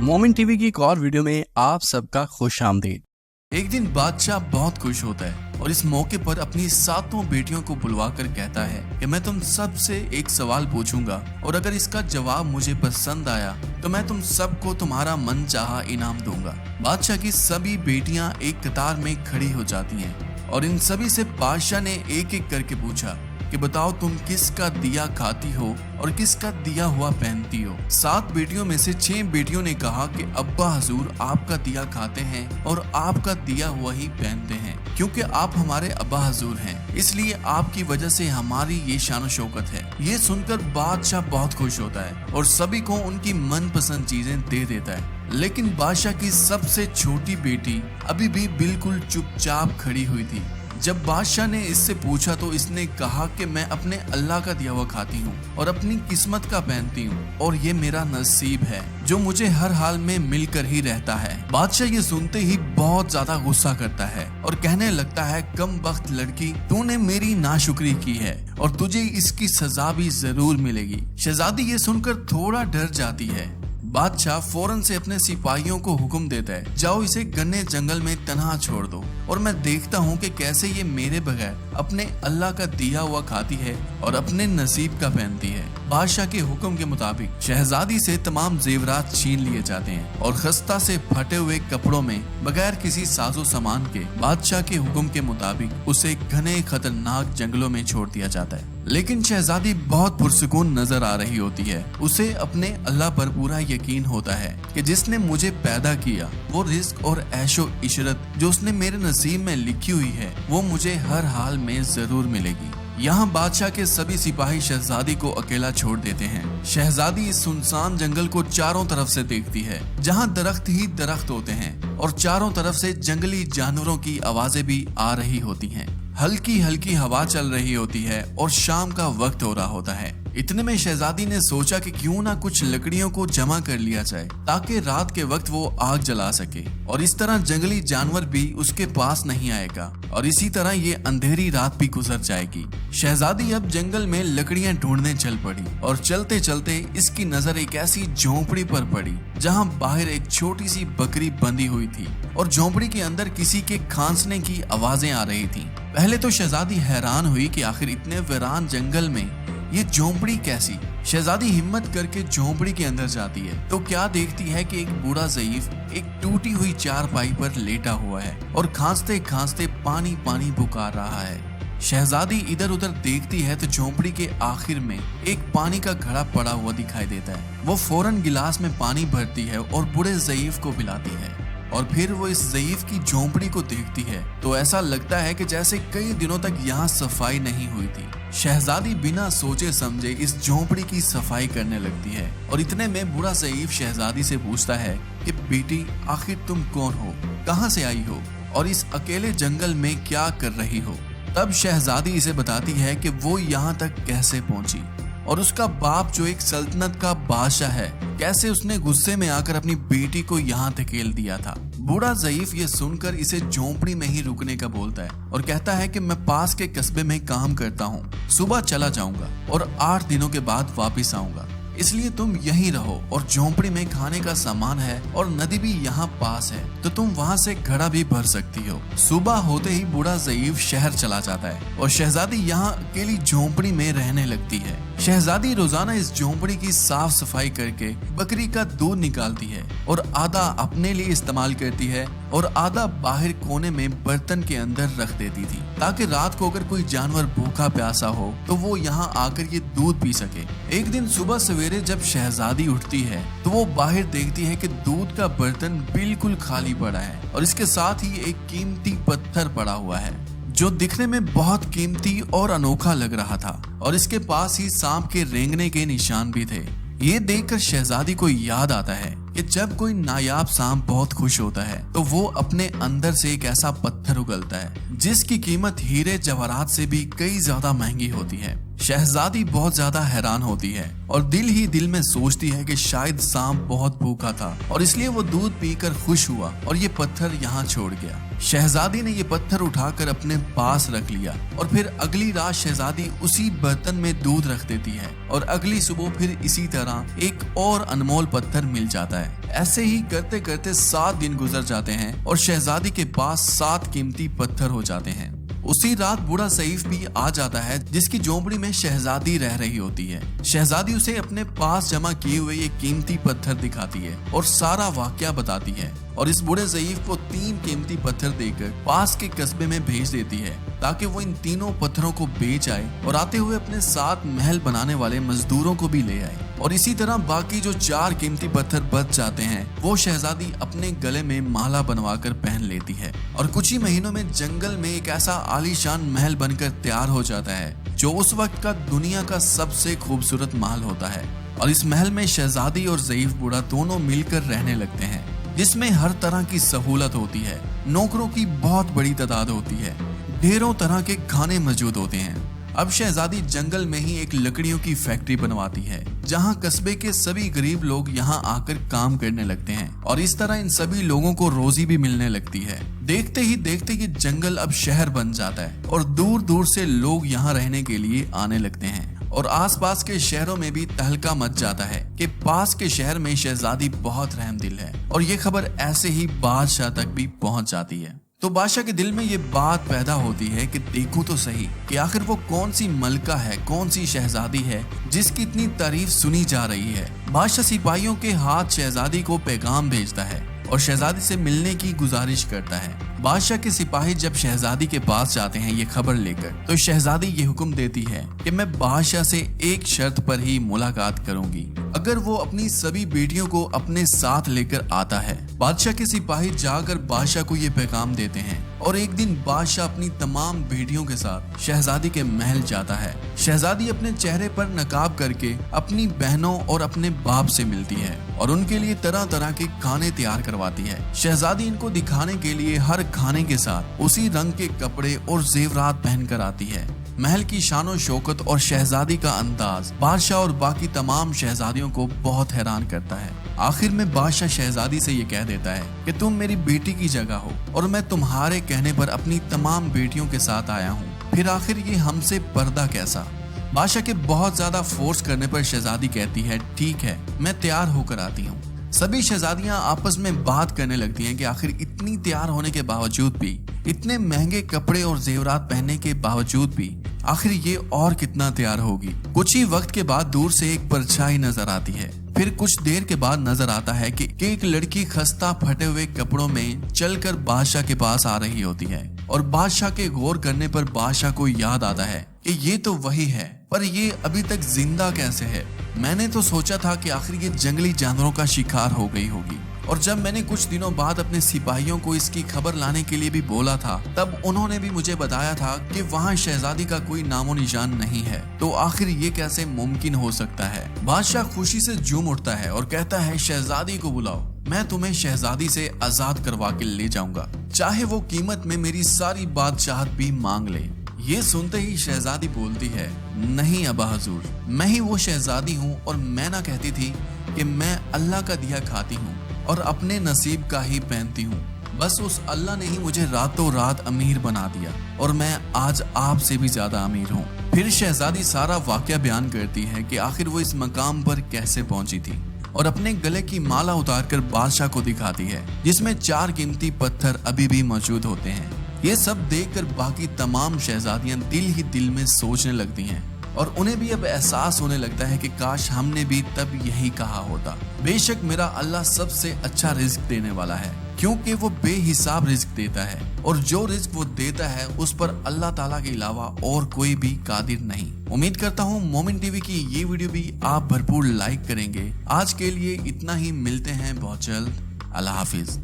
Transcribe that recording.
मोमिन टीवी की एक और वीडियो में आप सबका खुश आमदीद। एक दिन बादशाह बहुत खुश होता है और इस मौके पर अपनी सातों बेटियों को बुलवाकर कहता है कि मैं तुम सब से एक सवाल पूछूंगा और अगर इसका जवाब मुझे पसंद आया तो मैं तुम सबको तुम्हारा मन चाहा इनाम दूंगा। बादशाह की सभी बेटियां एक कतार में खड़ी हो जाती हैं और इन सभी से बादशाह ने एक एक करके पूछा कि बताओ तुम किसका दिया खाती हो और किसका दिया हुआ पहनती हो। 7 बेटियों में से 6 बेटियों ने कहा कि अब्बा हजूर आपका दिया खाते हैं और आपका दिया हुआ ही पहनते हैं, क्योंकि आप हमारे अब्बा हजूर हैं, इसलिए आपकी वजह से हमारी ये शान शौकत है। ये सुनकर बादशाह बहुत खुश होता है और सभी को उनकी मनपसंद चीजें दे देता है। लेकिन बादशाह की सबसे छोटी बेटी अभी भी बिल्कुल चुपचाप खड़ी हुई थी। जब बादशाह ने इससे पूछा तो इसने कहा कि मैं अपने अल्लाह का दिया हुआ खाती हूँ और अपनी किस्मत का पहनती हूँ और ये मेरा नसीब है जो मुझे हर हाल में मिलकर ही रहता है। बादशाह ये सुनते ही बहुत ज्यादा गुस्सा करता है और कहने लगता है, कम वक्त लड़की, तूने मेरी नाशुक्री की है और तुझे इसकी सजा भी जरूर मिलेगी। शहजादी ये सुनकर थोड़ा डर जाती है। बादशाह फौरन से अपने सिपाहियों को हुक्म देता है, जाओ इसे घने जंगल में तन्हा छोड़ दो और मैं देखता हूँ कि कैसे ये मेरे बगैर अपने अल्लाह का दिया हुआ खाती है और अपने नसीब का पहनती है। बादशाह के हुक्म के मुताबिक शहजादी से तमाम जेवरात छीन लिए जाते हैं और खस्ता से फटे हुए कपड़ों में बगैर किसी साजो सामान के बादशाह के हुक्म के मुताबिक उसे घने खतरनाक जंगलों में छोड़ दिया जाता है। लेकिन शहजादी बहुत पुरसुकून नजर आ रही होती है। उसे अपने अल्लाह पर पूरा यकीन होता है कि जिसने मुझे पैदा किया वो रिस्क और ऐशो इशरत जो उसने मेरे नसीब में लिखी हुई है वो मुझे हर हाल में जरूर मिलेगी। यहाँ बादशाह के सभी सिपाही शहजादी को अकेला छोड़ देते हैं। शहजादी इस सुनसान जंगल को चारों तरफ से देखती है, जहाँ दरख्त ही दरख्त होते हैं और चारों तरफ से जंगली जानवरों की आवाजें भी आ रही होती हैं। हल्की हल्की हवा चल रही होती है और शाम का वक्त हो रहा होता है। इतने में शहजादी ने सोचा कि क्यों ना कुछ लकड़ियों को जमा कर लिया जाए ताकि रात के वक्त वो आग जला सके और इस तरह जंगली जानवर भी उसके पास नहीं आएगा और इसी तरह ये अंधेरी रात भी गुजर जाएगी। शहजादी अब जंगल में लकड़ियां ढूंढने चल पड़ी और चलते चलते इसकी नजर एक ऐसी झोंपड़ी पर पड़ी जहां बाहर एक छोटी सी बकरी बंधी हुई थी और झोंपड़ी के अंदर किसी के खांसने की आवाजें आ रही थी। पहले तो शहजादी हैरान हुई कि आखिर इतने वीरान जंगल में ये झोंपड़ी कैसी। शहजादी हिम्मत करके झोंपड़ी के अंदर जाती है तो क्या देखती है कि एक बूढ़ा ज़ईफ एक टूटी हुई चारपाई पर लेटा हुआ है और खांसते खांसते पानी पानी पुकार रहा है। शहजादी इधर उधर देखती है तो झोंपड़ी के आखिर में एक पानी का घड़ा पड़ा हुआ दिखाई देता है। वो फौरन गिलास में पानी भरती है और बूढ़े ज़ईफ को पिलाती है और फिर वो इस ज़ईफ की झोंपड़ी को देखती है तो ऐसा लगता है कि जैसे कई दिनों तक यहाँ सफाई नहीं हुई थी। शहजादी बिना सोचे समझे इस झोंपड़ी की सफाई करने लगती है और इतने में बूढ़ा ज़ईफ शहजादी से पूछता है कि बेटी, आखिर तुम कौन हो, कहाँ से आई हो और इस अकेले जंगल में क्या कर रही हो। तब शहजादी इसे बताती है कि वो यहाँ तक कैसे पहुंची और उसका बाप जो एक सल्तनत का बादशाह है कैसे उसने गुस्से में आकर अपनी बेटी को यहाँ धकेल दिया था। बूढ़ा ज़ईफ ये सुनकर इसे झोंपड़ी में ही रुकने का बोलता है और कहता है कि मैं पास के कस्बे में काम करता हूँ, सुबह चला जाऊंगा और 8 दिनों के बाद वापस आऊंगा, इसलिए तुम यहीं रहो और झोंपड़ी में खाने का सामान है और नदी भी यहाँ पास है तो तुम वहाँ से घड़ा भी भर सकती हो। सुबह होते ही बूढ़ा ज़ईफ शहर चला जाता है और शहजादी यहाँ अकेली झोंपड़ी में रहने लगती है। शहजादी रोजाना इस झोंपड़ी की साफ सफाई करके बकरी का दूध निकालती है और आधा अपने लिए इस्तेमाल करती है और आधा बाहर कोने में बर्तन के अंदर रख देती थी ताकि रात को अगर कोई जानवर भूखा प्यासा हो तो वो यहाँ आकर ये दूध पी सके। एक दिन सुबह सवेरे जब शहजादी उठती है तो वो बाहर देखती है कि दूध का बर्तन बिल्कुल खाली पड़ा है और इसके साथ ही एक कीमती पत्थर पड़ा हुआ है जो दिखने में बहुत कीमती और अनोखा लग रहा था और इसके पास ही सांप के रेंगने के निशान भी थे। ये देखकर शहजादी को याद आता है कि जब कोई नायाब सांप बहुत खुश होता है तो वो अपने अंदर से एक ऐसा पत्थर उगलता है जिसकी कीमत हीरे जवाहरात से भी कई ज्यादा महंगी होती है। शहजादी बहुत ज्यादा हैरान होती है और दिल ही दिल में सोचती है कि शायद सांप बहुत भूखा था और इसलिए वो दूध पीकर खुश हुआ और ये पत्थर यहाँ छोड़ गया। शहजादी ने ये पत्थर उठाकर अपने पास रख लिया और फिर अगली रात शहजादी उसी बर्तन में दूध रख देती है और अगली सुबह फिर इसी तरह एक और अनमोल पत्थर मिल जाता है। ऐसे ही करते करते 7 दिन गुजर जाते हैं और शहजादी के पास 7 कीमती पत्थर हो जाते हैं। उसी रात बूढ़ा सईफ भी आ जाता है जिसकी झोंपड़ी में शहजादी रह रही होती है। शहजादी उसे अपने पास जमा किए हुए ये कीमती पत्थर दिखाती है और सारा वाकया बताती है और इस बूढ़े ज़ईफ को 3 कीमती पत्थर देकर पास के कस्बे में भेज देती है ताकि वो इन तीनों पत्थरों को बेच आए और आते हुए अपने साथ महल बनाने वाले मजदूरों को भी ले आए। और इसी तरह बाकी जो 4 कीमती पत्थर बच जाते हैं वो शहजादी अपने गले में माला बनवा कर पहन लेती है और कुछ ही महीनों में जंगल में एक ऐसा आलीशान महल बनकर तैयार हो जाता है जो उस वक्त का दुनिया का सबसे खूबसूरत महल होता है। और इस महल में शहजादी और ज़ईफ बूढ़ा दोनों मिलकर रहने लगते हैं जिसमें हर तरह की सहूलत होती है, नौकरों की बहुत बड़ी तादाद होती है, ढेरों तरह के खाने मौजूद होते हैं। अब शहजादी जंगल में ही एक लकड़ियों की फैक्ट्री बनवाती है जहां कस्बे के सभी गरीब लोग यहां आकर काम करने लगते हैं और इस तरह इन सभी लोगों को रोजी भी मिलने लगती है। देखते ही देखते ये जंगल अब शहर बन जाता है और दूर दूर से लोग यहाँ रहने के लिए आने लगते हैं और आसपास के शहरों में भी तहलका मच जाता है कि पास के शहर में शहजादी बहुत रहमदिल है और ये खबर ऐसे ही बादशाह तक भी पहुंच जाती है। तो बादशाह के दिल में ये बात पैदा होती है कि देखूं तो सही कि आखिर वो कौन सी मलका है, कौन सी शहजादी है जिसकी इतनी तारीफ सुनी जा रही है। बादशाह सिपाहियों के हाथ शहजादी को पैगाम भेजता है और शहजादी से मिलने की गुजारिश करता है। बादशाह के सिपाही जब शहजादी के पास जाते हैं ये खबर लेकर तो शहजादी ये हुक्म देती है कि मैं बादशाह से एक शर्त पर ही मुलाकात करूंगी, अगर वो अपनी सभी बेटियों को अपने साथ लेकर आता है। बादशाह के सिपाही जाकर बादशाह को ये पैगाम देते हैं और एक दिन बादशाह अपनी तमाम बेटियों के साथ शहजादी के महल जाता है। शहजादी अपने चेहरे पर नकाब करके अपनी बहनों और अपने बाप से मिलती है और उनके लिए तरह तरह के खाने तैयार करवाती है। शहजादी इनको दिखाने के लिए हर खाने के साथ उसी रंग के कपड़े और जेवरात पहनकर आती है। महल की शानो शौकत और शहजादी का अंदाज बादशाह और बाकी तमाम शहजादियों को बहुत हैरान करता है। आखिर में बादशाह शहजादी से ये कह देता है कि तुम मेरी बेटी की जगह हो और मैं तुम्हारे कहने पर अपनी तमाम बेटियों के साथ आया हूँ, फिर आखिर ये हमसे पर्दा कैसा। बादशाह के बहुत ज्यादा फोर्स करने पर शहजादी कहती है ठीक है, मैं तैयार होकर आती हूँ। सभी शहजादियां आपस में बात करने लगती हैं कि आखिर इतनी तैयार होने के बावजूद भी, इतने महंगे कपड़े और जेवरात पहनने के बावजूद भी आखिर ये और कितना तैयार होगी। कुछ ही वक्त के बाद दूर से एक परछाई नजर आती है। फिर कुछ देर के बाद नजर आता है कि एक लड़की खस्ता फटे हुए कपड़ों में चलकर बादशाह के पास आ रही होती है और बादशाह के गौर करने पर बादशाह को याद आता है कि ये तो वही है, पर ये अभी तक जिंदा कैसे है। मैंने तो सोचा था कि आखिर ये जंगली जानवरों का शिकार हो गई होगी और जब मैंने कुछ दिनों बाद अपने सिपाहियों को इसकी खबर लाने के लिए भी बोला था तब उन्होंने भी मुझे बताया था कि वहाँ शहजादी का कोई नामो निशान नहीं है। तो आखिर ये कैसे मुमकिन हो सकता है। बादशाह खुशी से झूम उठता है और कहता है शहजादी को बुलाओ, मैं तुम्हें शहजादी से आजाद करवा के ले जाऊंगा, चाहे वो कीमत में मेरी सारी बादशाहत भी मांग ले। ये सुनते ही शहजादी बोलती है नहीं अबा हजूर, मैं ही वो शहजादी हूँ और मैं ना कहती थी कि मैं अल्लाह का दिया खाती हूँ और अपने नसीब का ही पहनती हूँ। बस उस अल्लाह ने ही मुझे रातों रात अमीर बना दिया और मैं आज आपसे भी ज्यादा अमीर हूँ। फिर शहजादी सारा वाकया बयान करती है कि आखिर वो इस मकाम पर कैसे पहुंची थी और अपने गले की माला उतारकर बादशाह को दिखाती है जिसमें 4 कीमती पत्थर अभी भी मौजूद होते हैं। ये सब देखकर बाकी तमाम शहजादियां दिल ही दिल में सोचने लगती हैं और उन्हें भी अब एहसास होने लगता है कि काश हमने भी तब यही कहा होता। बेशक मेरा अल्लाह सबसे अच्छा रिज्क देने वाला है क्योंकि वो बेहिसाब रिज्क देता है और जो रिज्क वो देता है उस पर अल्लाह ताला के अलावा और कोई भी कादिर नहीं। उम्मीद करता हूँ मोमिन टीवी की ये वीडियो भी आप भरपूर लाइक करेंगे। आज के लिए इतना ही, मिलते हैं बहुत जल्द। अल्लाह हाफिज।